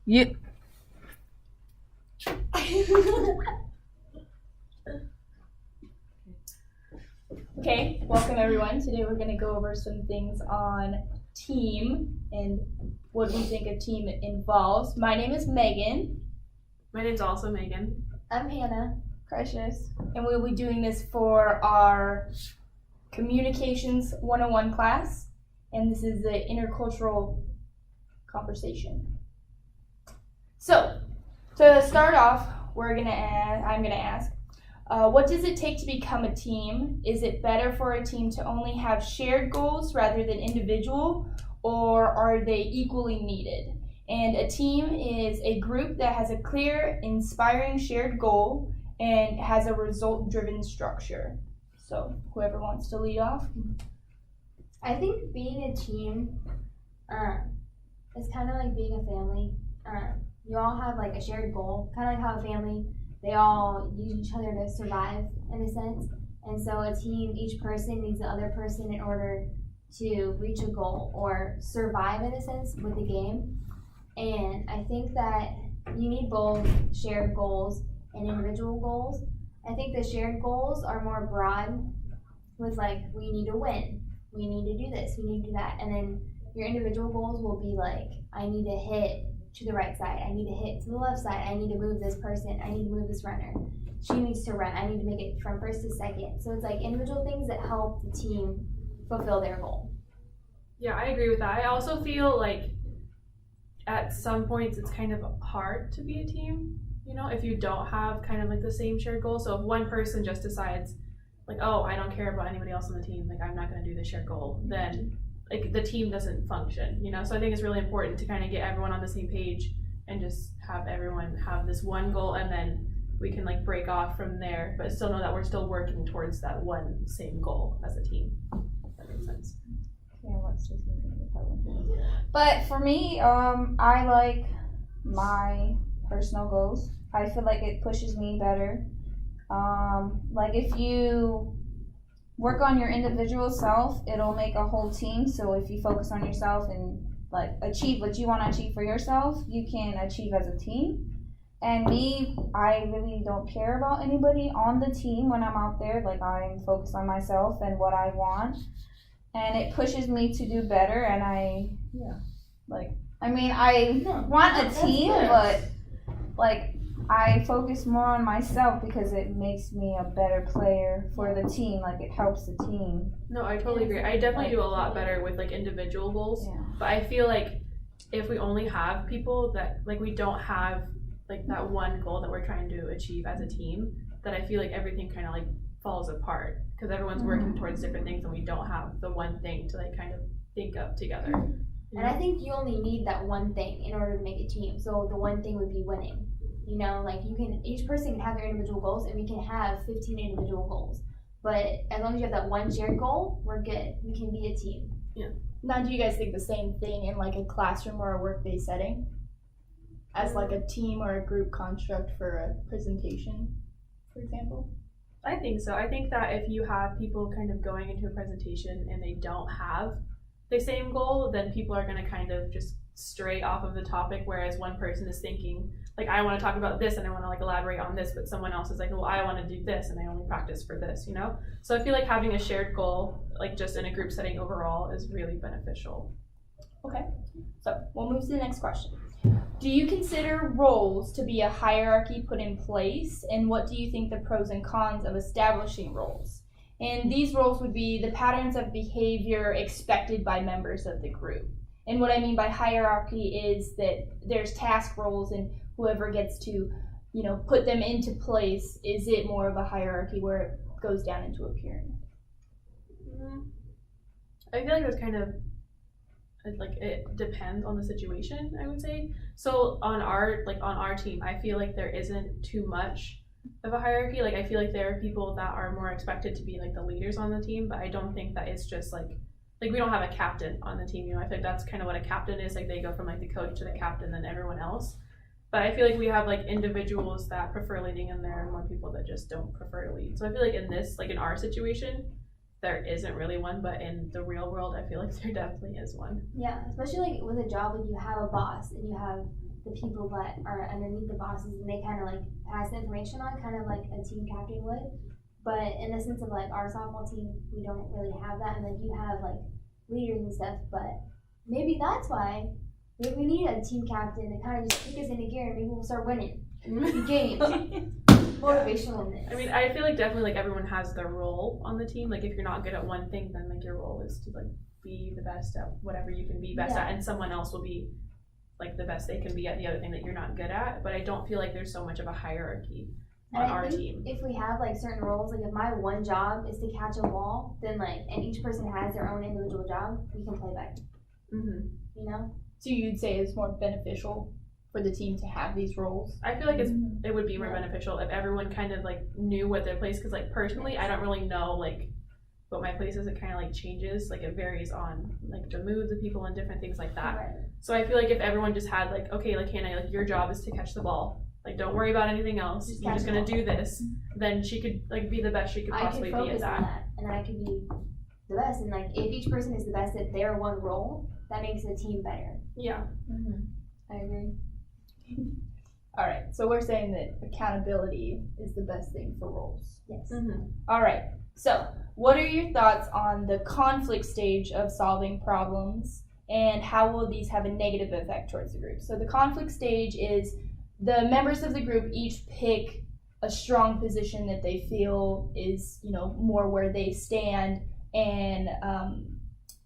You. Okay, welcome everyone. Today we're going to go over some things on team and what we think a team involves. My name is Megan. My name's also Megan. I'm Hannah. Precious. And we'll be doing this for our Communications 101 class. And this is the intercultural conversation. So, to start off, I'm going to ask, what does it take to become a team? Is it better for a team to only have shared goals rather than individual, or are they equally needed? And a team is a group that has a clear, inspiring shared goal and has a result-driven structure. So whoever wants to lead off. I think being a team is kind of like being a family. You all have like a shared goal, kind of like how a family, they all use each other to survive in a sense. And so a team, each person needs the other person in order to reach a goal or survive in a sense with the game. And I think that you need both shared goals and individual goals. I think the shared goals are more broad with like, we need to win, we need to do this, we need to do that. And then your individual goals will be like, I need to hit to the right side, I need to hit to the left side, I need to move this person, I need to move this runner, she needs to run, I need to make it from first to second. So it's like individual things that help the team fulfill their goal. Yeah, I agree with that. I also feel like at some points it's kind of hard to be a team, you know, if you don't have kind of like the same shared goal. So if one person just decides like, oh, I don't care about anybody else on the team, like I'm not going to do the shared goal, then like the team doesn't function, you know. So I think it's really important to kind of get everyone on the same page and just have everyone have this one goal, and then we can like break off from there, but still know that we're still working towards that one same goal as a team. If that makes sense. Yeah, let's just that one. But for me, I like my personal goals. I feel like it pushes me better. Like if you work on your individual self, it'll make a whole team. So if you focus on yourself and like achieve what you want to achieve for yourself, you can achieve as a team. And me, I really don't care about anybody on the team when I'm out there. Like I'm focused on myself and what I want. And it pushes me to do better, and I want a team, but like I focus more on myself because it makes me a better player for the team. Like it helps the team. No, I totally agree. I definitely do a lot better with like individual goals, but I feel like if we only have people that like we don't have like that one goal that we're trying to achieve as a team, that I feel like everything kind of like falls apart because everyone's working towards different things and we don't have the one thing to like kind of think of together. And I think you only need that one thing in order to make a team. So the one thing would be winning. You know, like each person can have their individual goals, and we can have 15 individual goals. But as long as you have that one shared goal, we're good. We can be a team. Yeah. Now, do you guys think the same thing in like a classroom or a work-based setting? As like a team or a group construct for a presentation, for example? I think so. I think that if you have people kind of going into a presentation and they don't have the same goal, then people are going to kind of just stray off of the topic, whereas one person is thinking, like, I want to talk about this and I want to like elaborate on this, but someone else is like, well, I want to do this and I only practice for this, you know? So I feel like having a shared goal, like just in a group setting overall, is really beneficial. Okay, so we'll move to the next question. Do you consider roles to be a hierarchy put in place, and what do you think the pros and cons of establishing roles? And these roles would be the patterns of behavior expected by members of the group. And what I mean by hierarchy is that there's task roles, and whoever gets to, you know, put them into place, is it more of a hierarchy where it goes down into a pyramid? I feel like that's kind of like it depends on the situation, I would say. So on our team, I feel like there isn't too much of a hierarchy. Like I feel like there are people that are more expected to be like the leaders on the team, but I don't think that it's just like we don't have a captain on the team, you know. I think that's kind of what a captain is, like they go from like the coach to the captain and everyone else. But I feel like we have like individuals that prefer leading in there and more people that just don't prefer to lead. So I feel like in this, like in our situation, there isn't really one, but in the real world, I feel like there definitely is one. Yeah, especially like with a job, like you have a boss and you have the people that are underneath the bosses, and they kind of like pass the information on, kind of like a team captain would. But in the sense of like our softball team, we don't really have that, and like you have like leaders and stuff. But maybe that's why we need a team captain to kind of just kick us into gear, and maybe we'll start winning games. Motivational. I mean, I feel like definitely like everyone has their role on the team. Like if you're not good at one thing, then like your role is to like be the best at whatever you can be best at, and someone else will be like the best they can be at the other thing that you're not good at. But I don't feel like there's so much of a hierarchy on our team. If we have like certain roles, like if my one job is to catch a ball, then like, and each person has their own individual job, we can play better. Mm-hmm. You know? So you'd say it's more beneficial for the team to have these roles? I feel like it would be more beneficial if everyone kind of like knew what their place, because like personally I don't really know like what my place is. It kind of like changes, like it varies on like the moods of people and different things like that. Right. So I feel like if everyone just had like, okay, like Hannah, like your job is to catch the ball, like don't worry about anything else, you're just gonna do this, then she could like be the best she could possibly be at that. And I could be the best, and like if each person is the best at their one role, that makes the team better. Yeah. I agree. All right, so we're saying that accountability is the best thing for roles. Yes. All right, so what are your thoughts on the conflict stage of solving problems, and how will these have a negative effect towards the group? So the conflict stage is the members of the group each pick a strong position that they feel is, you know, more where they stand, and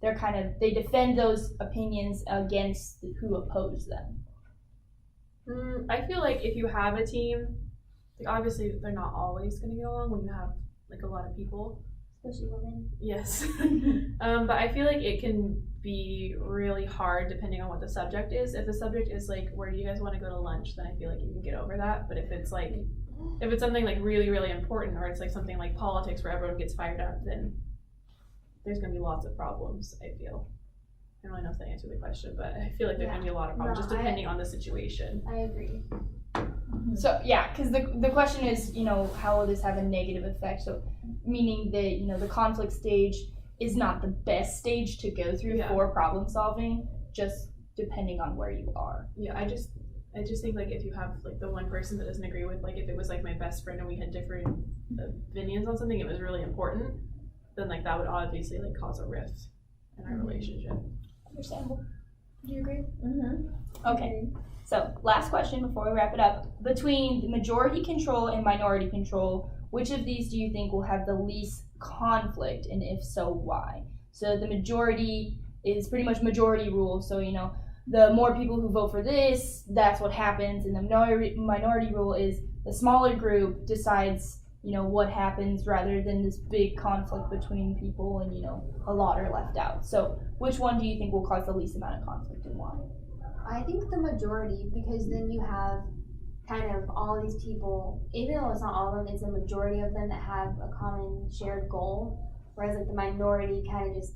they defend those opinions against who oppose them. I feel like if you have a team, like obviously they're not always going to get along when you have like a lot of people. Especially women. Yes. But I feel like it can be really hard depending on what the subject is. If the subject is like, where do you guys want to go to lunch, then I feel like you can get over that. But if it's something like really, really important, or it's like something like politics where everyone gets fired up, then there's going to be lots of problems, I feel. I don't really know if that answered the question, but I feel like there can be a lot of problems just depending on the situation. I agree. So yeah, because the question is, you know, how will this have a negative effect? So meaning that, you know, the conflict stage is not the best stage to go through for problem solving, just depending on where you are. Yeah, I just think like if you have like the one person that doesn't agree with, like if it was like my best friend and we had different opinions on something, it was really important, then like that would obviously like cause a rift in our relationship. Understandable. Do you agree? Okay. So last question before we wrap it up. Between the majority control and minority control, which of these do you think will have the least conflict, and if so, why? So the majority is pretty much majority rule. So, you know, the more people who vote for this, that's what happens. And the minority rule is the smaller group decides, you know, what happens, rather than this big conflict between people and, you know, a lot are left out. So which one do you think will cause the least amount of conflict, and why? I think the majority, because then you have kind of all these people, even though it's not all of them, it's a majority of them that have a common shared goal, whereas like the minority kind of just,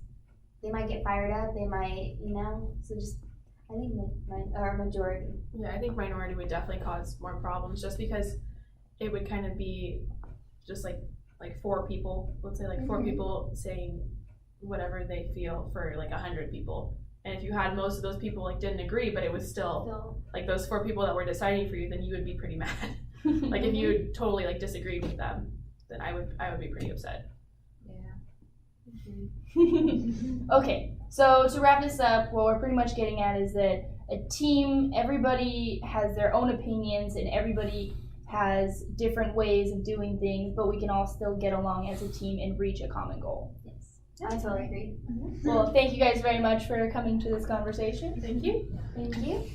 they might get fired up, they might, you know, so just, I think majority. Yeah, I think minority would definitely cause more problems, just because it would kind of be just like 4 people, let's say like 4 people saying whatever they feel for like 100 people. And if you had most of those people like didn't agree, but it was still like those 4 people that were deciding for you, then you would be pretty mad. Like if you totally like disagreed with them, then I would be pretty upset. Yeah. Okay, so to wrap this up, what we're pretty much getting at is that a team, everybody has their own opinions and everybody has different ways of doing things, but we can all still get along as a team and reach a common goal. I totally agree. Well, thank you guys very much for coming to this conversation. Thank you. Thank you.